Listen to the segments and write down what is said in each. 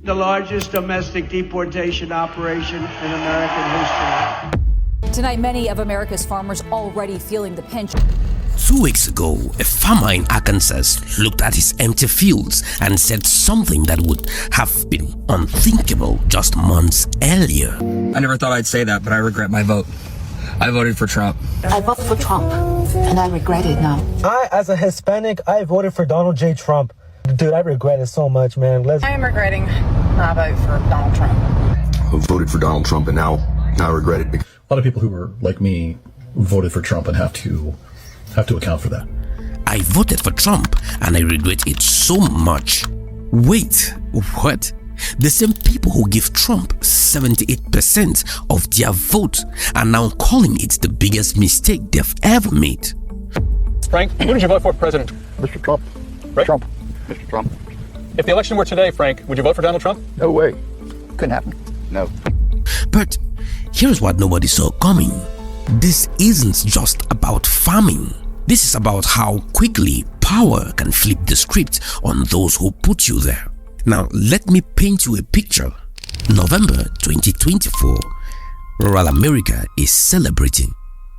The largest domestic deportation operation in American history. Tonight, many of America's farmers already feeling the pinch. 2 weeks ago, a farmer in Arkansas looked at his empty fields and said something that would have been unthinkable just months earlier. I never thought I'd say that, but I regret my vote. I voted for Trump. I voted for Trump, and I regret it now. As a Hispanic, I voted for Donald J. Trump. Dude, I regret it so much, man. I am regretting my vote for Donald Trump. I voted for Donald Trump, and now I regret it. A lot of people who were like me voted for Trump and have to account for that. I voted for Trump and I regret it so much. Wait, what? The same people who give Trump 78% of their vote are now calling it the biggest mistake they've ever made. Frank, who did you vote for president? Mr. Trump. Right? Trump. Mr. Trump. If the election were today, Frank, would you vote for Donald Trump? No way. Couldn't happen. No. But here's what nobody saw coming. This isn't just about farming. This is about how quickly power can flip the script on those who put you there. Now, let me paint you a picture. November 2024, rural America is celebrating.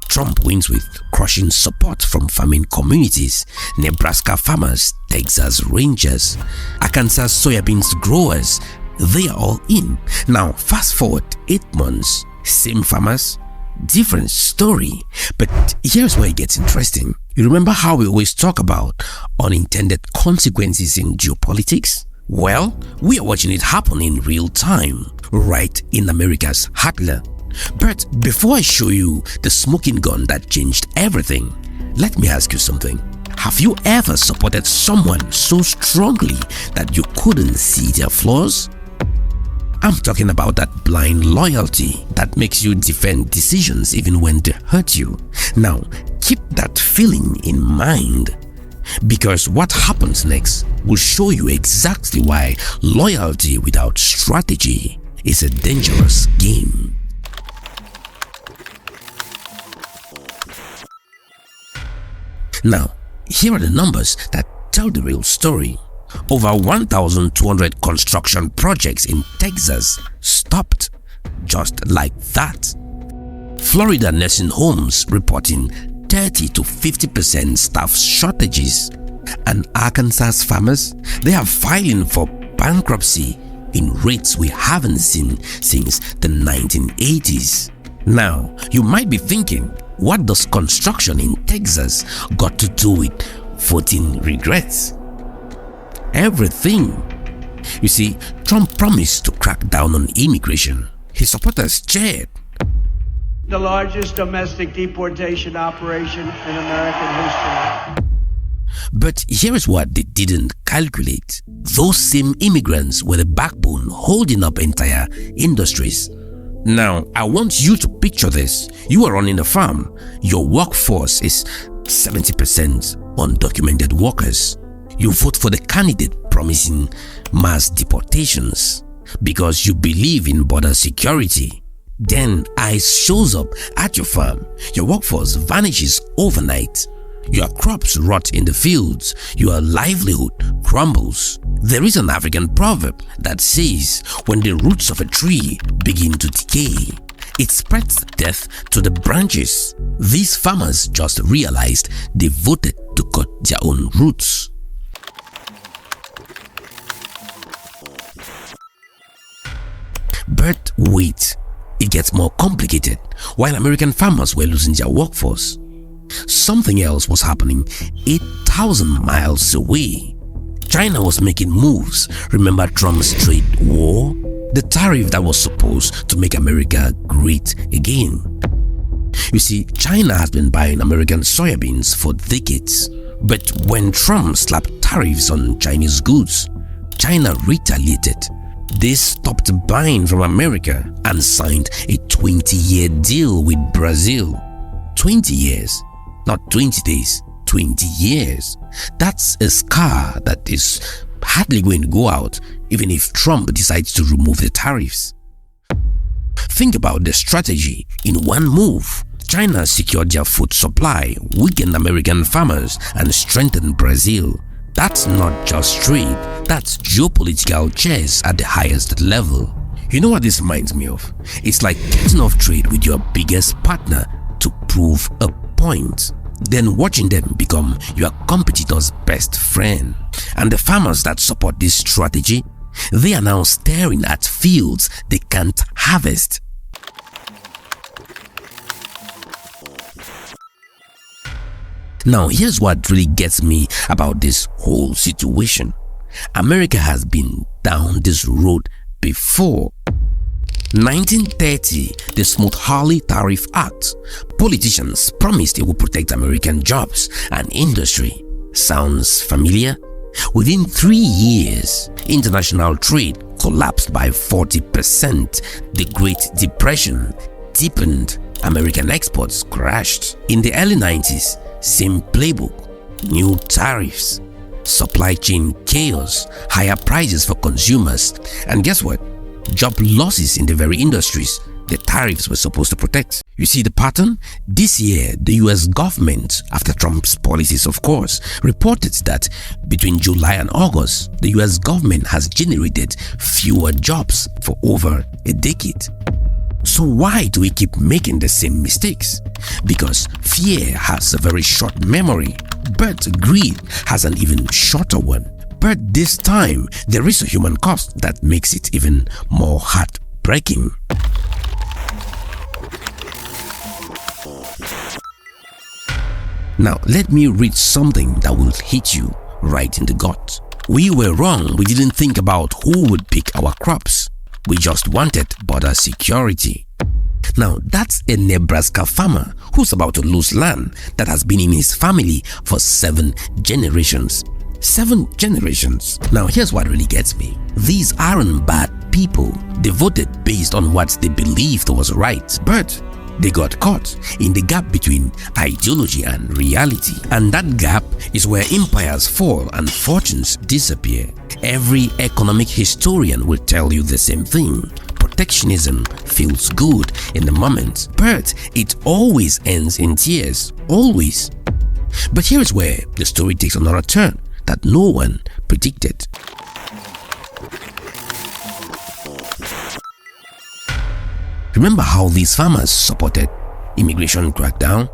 Trump wins with crushing support from farming communities, Nebraska farmers, Texas rangers, Arkansas soybeans growers. They are all in. Now, fast forward 8 months, same farmers, different story. But here's where it gets interesting. You remember how we always talk about unintended consequences in geopolitics? Well, we are watching it happen in real time, right in America's heartland. But before I show you the smoking gun that changed everything, let me ask you something. Have you ever supported someone so strongly that you couldn't see their flaws? I'm talking about that blind loyalty that makes you defend decisions even when they hurt you. Now, keep that feeling in mind, because what happens next will show you exactly why loyalty without strategy is a dangerous game. Now, here are the numbers that tell the real story. Over 1,200 construction projects in Texas stopped just like that. Florida nursing homes reporting 30 to 50% staff shortages. And Arkansas farmers, they are filing for bankruptcy in rates we haven't seen since the 1980s. Now, you might be thinking, what does construction in Texas got to do with voting regrets? Everything. You see, Trump promised to crack down on immigration. His supporters cheered. The largest domestic deportation operation in American history. But here is what they didn't calculate. Those same immigrants were the backbone holding up entire industries. Now, I want you to picture this. You are running a farm. Your workforce is 70% undocumented workers. You vote for the candidate promising mass deportations because you believe in border security. Then ICE shows up at your farm. Your workforce vanishes overnight. Your crops rot in the fields. Your livelihood crumbles. There is an African proverb that says, when the roots of a tree begin to decay, it spreads death to the branches. These farmers just realized they voted to cut their own roots. But wait, it gets more complicated. While American farmers were losing their workforce, something else was happening 8,000 miles away. China was making moves. Remember Trump's trade war? The tariff that was supposed to make America great again. You see, China has been buying American soybeans for decades. But when Trump slapped tariffs on Chinese goods, China retaliated. They stopped buying from America and signed a 20-year deal with Brazil. 20 years, not 20 days, 20 years. That's a scar that is hardly going to go out even if Trump decides to remove the tariffs. Think about the strategy. In one move, China secured their food supply, weakened American farmers, and strengthened Brazil. That's not just trade, that's geopolitical chess at the highest level. You know what this reminds me of? It's like getting off trade with your biggest partner to prove a point, then watching them become your competitor's best friend. And the farmers that support this strategy, they are now staring at fields they can't harvest. Now, here's what really gets me about this whole situation. America has been down this road before. 1930, the Smoot-Hawley Tariff Act. Politicians promised it would protect American jobs and industry. Sounds familiar? Within 3 years, international trade collapsed by 40%. The Great Depression deepened. American exports crashed. In the early 90s, same playbook, new tariffs, supply chain chaos, higher prices for consumers, and guess what? Job losses in the very industries the tariffs were supposed to protect. You see the pattern? This year, the US government, after Trump's policies of course, reported that between July and August, the US government has generated fewer jobs for over a decade. So why do we keep making the same mistakes? Because fear has a very short memory, but greed has an even shorter one. But this time, there is a human cost that makes it even more heartbreaking. Now, let me read something that will hit you right in the gut. We were wrong. We didn't think about who would pick our crops. We just wanted border security. Now, that's a Nebraska farmer who's about to lose land that has been in his family for 7 generations. 7 generations. Now, here's what really gets me. These aren't bad people. They voted based on what they believed was right, but they got caught in the gap between ideology and reality. And that gap is where empires fall and fortunes disappear. Every economic historian will tell you the same thing. Protectionism feels good in the moment, but it always ends in tears. Always. But here's where the story takes another turn that no one predicted. Remember how these farmers supported immigration crackdown?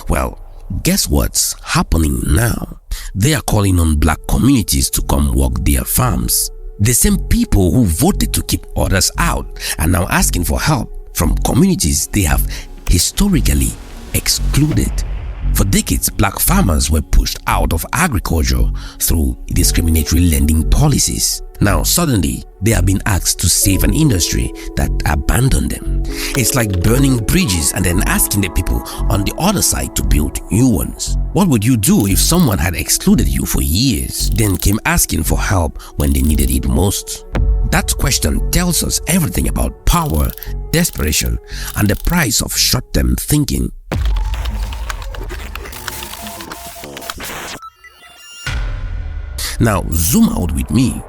Well, guess what's happening now? They are calling on black communities to come work their farms. The same people who voted to keep others out are now asking for help from communities they have historically excluded. For decades, black farmers were pushed out of agriculture through discriminatory lending policies. Now, suddenly, they are being asked to save an industry that abandoned them. It's like burning bridges and then asking the people on the other side to build new ones. What would you do if someone had excluded you for years, then came asking for help when they needed it most? That question tells us everything about power, desperation, and the price of short-term thinking. Now, zoom out with me.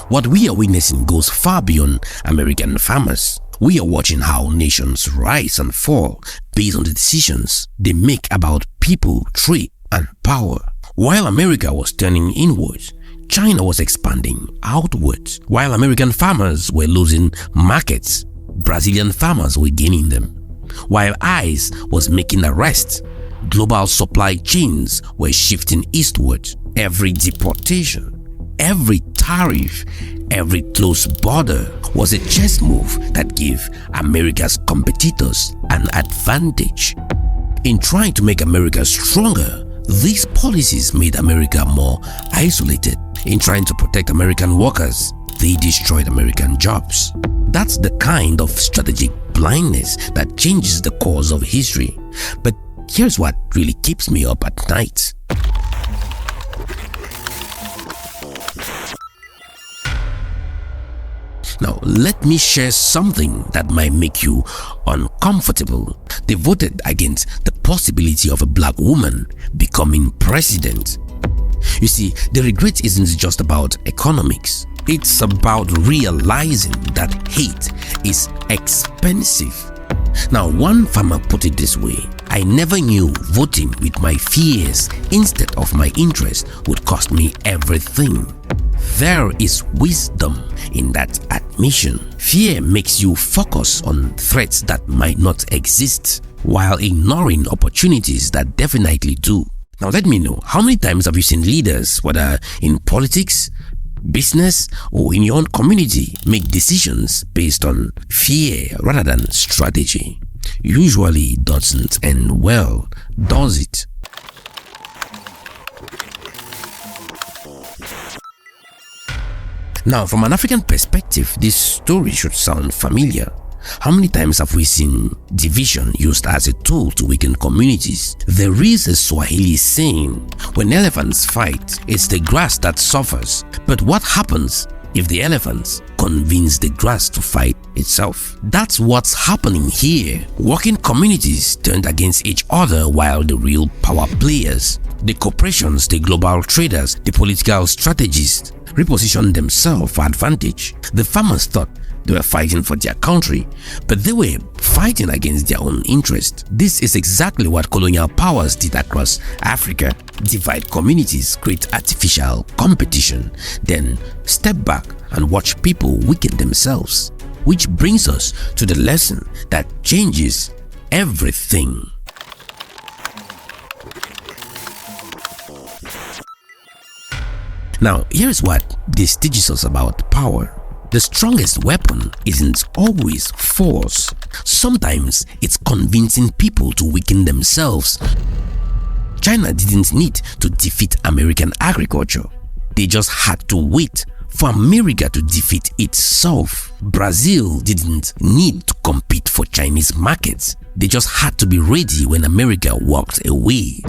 What we are witnessing goes far beyond American farmers. We are watching how nations rise and fall based on the decisions they make about people, trade, and power. While America was turning inwards, China was expanding outwards. While American farmers were losing markets, Brazilian farmers were gaining them. While ICE was making arrests, global supply chains were shifting eastward. Every deportation, every tariff, every closed border was a chess move that gave America's competitors an advantage. In trying to make America stronger, these policies made America more isolated. In trying to protect American workers, they destroyed American jobs. That's the kind of strategic blindness that changes the course of history. But here's what really keeps me up at night. Now, let me share something that might make you uncomfortable. They voted against the possibility of a black woman becoming president. You see, the regret isn't just about economics. It's about realizing that hate is expensive. Now, one farmer put it this way: I never knew voting with my fears instead of my interest would cost me everything. There is wisdom in that admission. Fear makes you focus on threats that might not exist, while ignoring opportunities that definitely do. Now let me know, how many times have you seen leaders, whether in politics, business, or in your own community, make decisions based on fear rather than strategy? Usually doesn't end well, does it? Now, from an African perspective, this story should sound familiar. How many times have we seen division used as a tool to weaken communities? There is a Swahili saying, when elephants fight, it's the grass that suffers. But what happens if the elephants convince the grass to fight itself? That's what's happening here. Working communities turned against each other, while the real power players, the corporations, the global traders, the political strategists, repositioned themselves for advantage. The farmers thought they were fighting for their country, but they were fighting against their own interest. This is exactly what colonial powers did across Africa: divide communities, create artificial competition, then step back and watch people weaken themselves. Which brings us to the lesson that changes everything. Now, here's what this teaches us about power. The strongest weapon isn't always force. Sometimes it's convincing people to weaken themselves. China didn't need to defeat American agriculture. They just had to wait for America to defeat itself. Brazil didn't need to compete for Chinese markets. They just had to be ready when America walked away.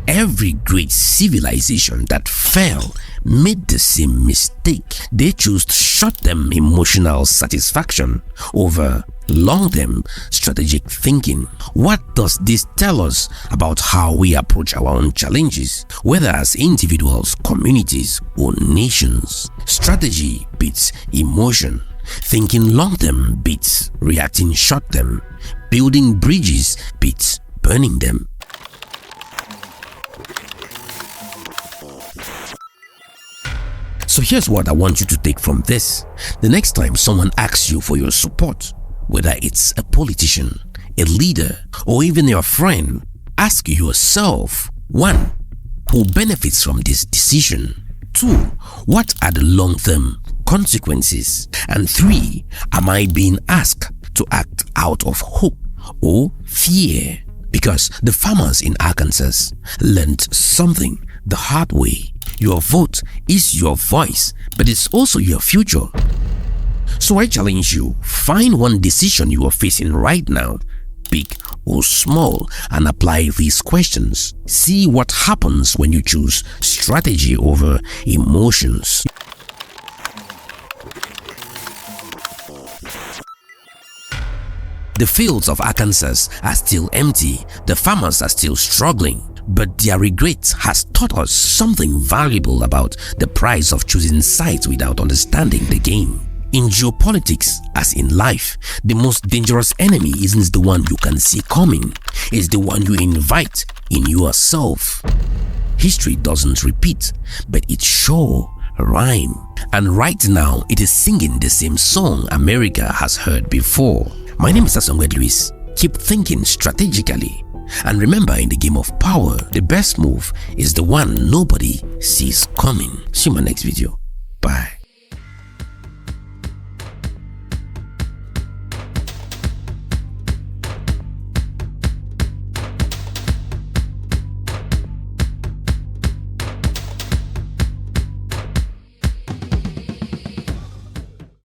Every great civilization that fell made the same mistake. They chose short-term emotional satisfaction over long-term strategic thinking. What does this tell us about how we approach our own challenges, whether as individuals, communities, or nations? Strategy beats emotion. Thinking long-term beats reacting short-term. Building bridges beats burning them. So here's what I want you to take from this. The next time someone asks you for your support, whether it's a politician, a leader, or even your friend, ask yourself: 1. Who benefits from this decision? 2. What are the long-term consequences? And 3. Am I being asked to act out of hope or fear? Because the farmers in Arkansas learned something the hard way. Your vote is your voice, but it's also your future. So I challenge you, find one decision you are facing right now, big or small, and apply these questions. See what happens when you choose strategy over emotions. The fields of Arkansas are still empty, the farmers are still struggling, but their regret has taught us something valuable about the price of choosing sides without understanding the game. In geopolitics, as in life, the most dangerous enemy isn't the one you can see coming, it's the one you invite in yourself. History doesn't repeat, but it sure rhymes. And right now, it is singing the same song America has heard before. My name is Asongwed Luis. Keep thinking strategically. And remember, in the game of power, the best move is the one nobody sees coming. See you in my next video. Bye.